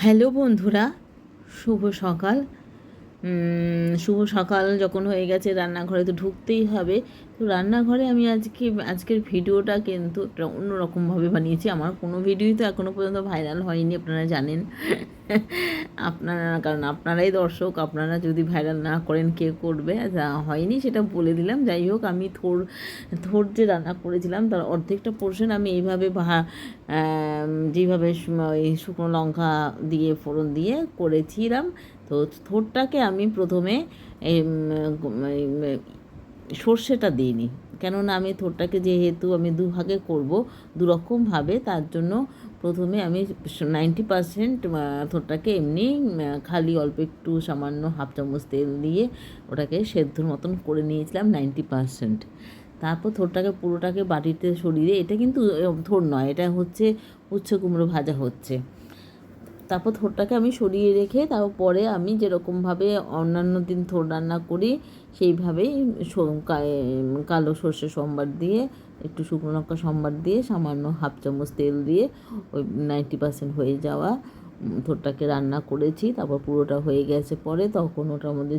Hello বন্ধুরা, শুভ সকাল। শুভ সকাল যখন হয়ে গেছে, রান্নাঘরে তো ঢুকতেই হবে। তো রান্নাঘরে আমি আজকের ভিডিওটা কিন্তু একটা অন্যরকমভাবে বানিয়েছি। আমার কোনো ভিডিওই তো এখনও পর্যন্ত ভাইরাল হয়নি, আপনারা জানেন। কারণ আপনারাই দর্শক, আপনারা যদি ভাইরাল না করেন কে করবে? যা হয়নি সেটা বলে দিলাম। যাই হোক, আমি থোর যে রান্না করেছিলাম তার অর্ধেকটা পোর্শন আমি এইভাবে যেভাবে এই শুকনো লঙ্কা দিয়ে ফোড়ন দিয়ে করেছিলাম। তো থোরটাকে আমি প্রথমে সর্ষেটা দিইনি, কেননা আমি থোরটাকে যেহেতু আমি দুভাগে করব, দুরকমভাবে, তার জন্য প্রথমে আমি 90% থোরটাকে এমনি খালি অল্প একটু সামান্য হাফ চামচ তেল দিয়ে ওটাকে সেদ্ধর মতন করে নিয়েছিলাম 90%। তারপর থোরটাকে পুরোটাকে বাটিতে সরিয়ে, এটা কিন্তু থোর নয়, এটা হচ্ছে উচ্ছে কুমড়ো ভাজা হচ্ছে। তারপর থোরটাকে আমি সরিয়ে রেখে তারপরে আমি যেরকমভাবে অন্যান্য দিন থোর রান্না করি সেইভাবেই কালো সর্ষে সম্বার দিয়ে, একটু শুকনো লঙ্কা সম্বার দিয়ে, সামান্য হাফ চামচ তেল দিয়ে ওই 90% হয়ে যাওয়া থোরটাকে রান্না করেছি। তারপর পুরোটা হয়ে গেছে পরে তখন ওটার মধ্যে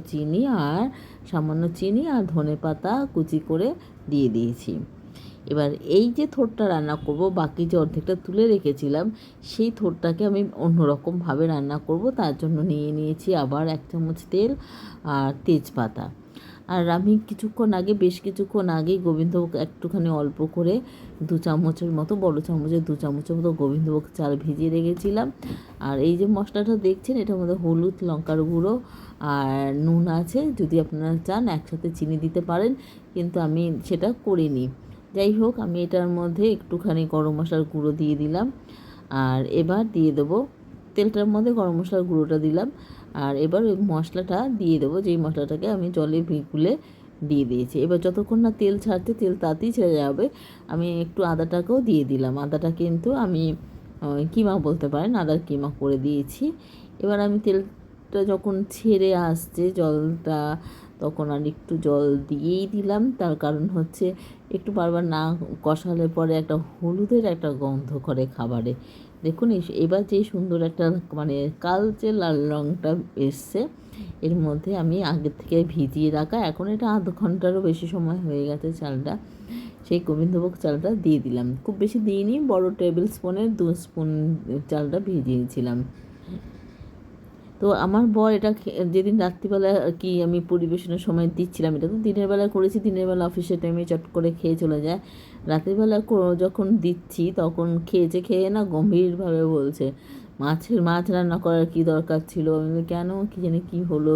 সামান্য চিনি আর ধনেপাতা কুচি করে দিয়ে দিয়েছি। এবার এই যে থোরটা রান্না করব, বাকি যে অর্ধেকটা তুলে রেখেছিলাম সেই থোরটাকে আমি অন্যরকমভাবে রান্না করব। তার জন্য নিয়ে নিয়েছি আবার 1 চামচ তেল আর তেজপাতা। আর আমি বেশ কিছুক্ষণ আগে গোবিন্দভোগ একটুখানি অল্প করে 2 চামচের মতো, বড় চামচের 2 চামচের মতো গোবিন্দভোগ চাল ভিজিয়ে রেখেছিলাম। আর এই যে মশলাটা দেখছেন, এটার মধ্যে হলুদ, লঙ্কার গুঁড়ো আর নুন আছে। যদি আপনারা চান একসাথে চিনি দিতে পারেন, কিন্তু আমি সেটা করিনি। যাই হোক, আমি এটার মধ্যে একটুখানি গরম মশলার গুঁড়ো দিয়ে দিলাম। আর এবার দিয়ে দেবো তেলটার মধ্যে গরম মশলার গুঁড়োটা দিলাম। আর এবার ওই মশলাটা দিয়ে দেবো, যেই মশলাটাকে আমি জলে গুলে দিয়ে দিয়েছি। এবার যতক্ষণ না তেল ছাড়ছে, তেল তাড়াতাড়ি ছেড়ে যাবে, আমি একটু আদাটাকেও দিয়ে দিলাম। আদাটা কিন্তু আমি কিমা বলতে পারেন, আদার কিমা করে দিয়েছি। এবার আমি তেলটা যখন ছেড়ে আসছে জলটা, তখন আর একটু জল দিয়েই দিলাম। তার কারণ হচ্ছে একটু বারবার না কষালে পরে একটা হলুদের একটা গন্ধ করে খাবারে। দেখুন এবার যে সুন্দর একটা কালচে লাল রঙটা এসছে, এর মধ্যে আমি আগের থেকে ভিজিয়ে রাখা, এখন এটা আধ ঘন্টারও বেশি সময় হয়ে গেছে চালটা, সেই গোবিন্দভোগ চালটা দিয়ে দিলাম। খুব বেশি দিইনি, বড় টেবিল স্পুনের 2 স্পুন চালটা ভিজিয়েছিলাম। তো আমার বর এটা যেদিন রাত্রিবেলা আর কি আমি পরিবেশনের সময় দিচ্ছিলাম, এটা তো দিনের বেলা করেছি, দিনের বেলা অফিসের টাইমে চট করে খেয়ে চলে যায়। রাত্রিবেলা যখন দিচ্ছি তখন খেয়ে না গম্ভীরভাবে বলছে, মাছ রান্না করার কী দরকার ছিল? আমি কেন, কী জানি কী হলো,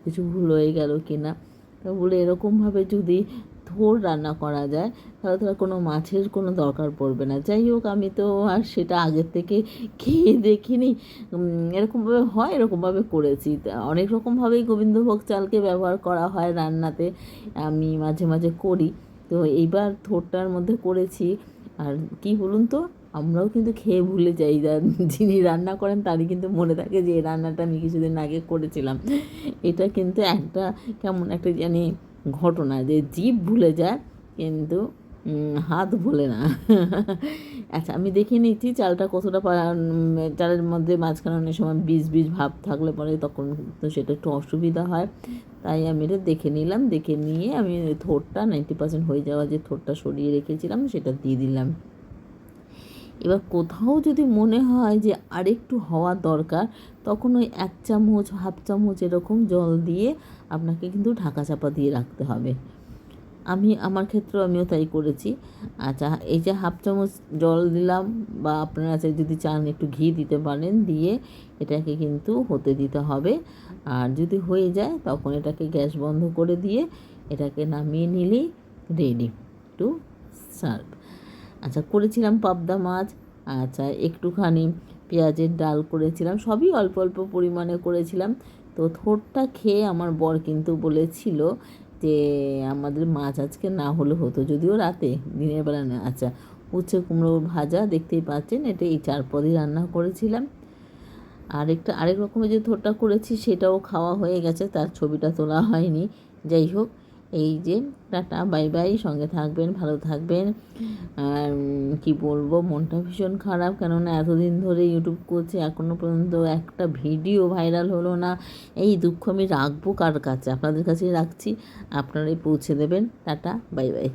কিছু ভুল হয়ে গেল কি না। তা বলে এরকমভাবে যদি থোর রান্না করা যায় তাহলে তো আর কোনো মাছের কোনো দরকার পড়বে না। যাই হোক, আমি তো আর সেটা আগের থেকে খেয়ে দেখিনি, এরকমভাবে হয় এরকমভাবে করেছি। অনেক রকমভাবেই গোবিন্দভোগ চালকে ব্যবহার করা হয় রান্নাতে, আমি মাঝে মাঝে করি। তো এইবার থোরটার মধ্যে করেছি। আর কি বলুন তো, আমরাও কিন্তু খেয়ে ভুলে যাই, যিনি রান্না করেন তারই কিন্তু মনে থাকে যে এই রান্নাটা আমি কিছুদিন আগে করেছিলাম। এটা কিন্তু একটা কেমন একটা জানি ঘটনা, যে জিভ ভুলে যায় কিন্তু হাত ভোলে না। আচ্ছা, আমি দেখে নিচ্ছি চালটা কতটা চালের মধ্যে মাঝখানে অনেক সময় বীজ ভাব থাকলে পরে তখন তো সেটা একটু অসুবিধা হয়, তাই আমি এটা দেখে নিলাম। দেখে নিয়ে আমি থোরটা 90% হয়ে যাওয়া যে থোরটা সরিয়ে রেখেছিলাম সেটা দিয়ে দিলাম। এবার কোথাও যদি মনে হয় যে আরেকটু হওয়া দরকার, তখন ওই 1 চামচ হাফ চামচ এরকম জল দিয়ে আপনাকে কিন্তু ঢাকা চাপা দিয়ে রাখতে হবে। আমার ক্ষেত্রেও আমিও তাই করেছি। আচ্ছা, এই যে হাফ চামচ জল দিলাম, বা আপনারা যদি চান একটু ঘি দিতে পারেন, দিয়ে এটাকে কিন্তু হতে দিতে হবে। আর যদি হয়ে যায় তখন এটাকে গ্যাস বন্ধ করে দিয়ে এটাকে নামিয়ে নিলেই রেডি টু সার্ভ। আচ্ছা, করেছিলাম পাবদা মাছ, আচ্ছা একটুখানি পেঁয়াজের ডাল করেছিলাম, সবই অল্প অল্প পরিমাণে করেছিলাম। তো থোরটা খেয়ে আমার বর কিন্তু বলেছিল যে আমাদের মাছ আজকে না হলে হতো, যদিও রাতে, দিনের বেলা না। আচ্ছা, উচ্ছে কুমড়ো ভাজা দেখতেই পাচ্ছেন, এটা এই 4 পদই রান্না করেছিলাম। আরেক রকমের যে থোরটা করেছি সেটাও খাওয়া হয়ে গেছে, তার ছবিটা তোলা হয়নি। যাই হোক, এই যে টাটা বাই বাই, সঙ্গে থাকবেন, ভালো থাকবেন। আর কি বলবো, মনটা ভীষণ খারাপ, কেননা এতদিন ধরে ইউটিউব করছি, এখনও পর্যন্ত একটা ভিডিও ভাইরাল হলো না। এই দুঃখ আমি রাখবো কার কাছে? আপনাদের কাছেই রাখছি, আপনারাই পৌঁছে দেবেন। Tata bye bye.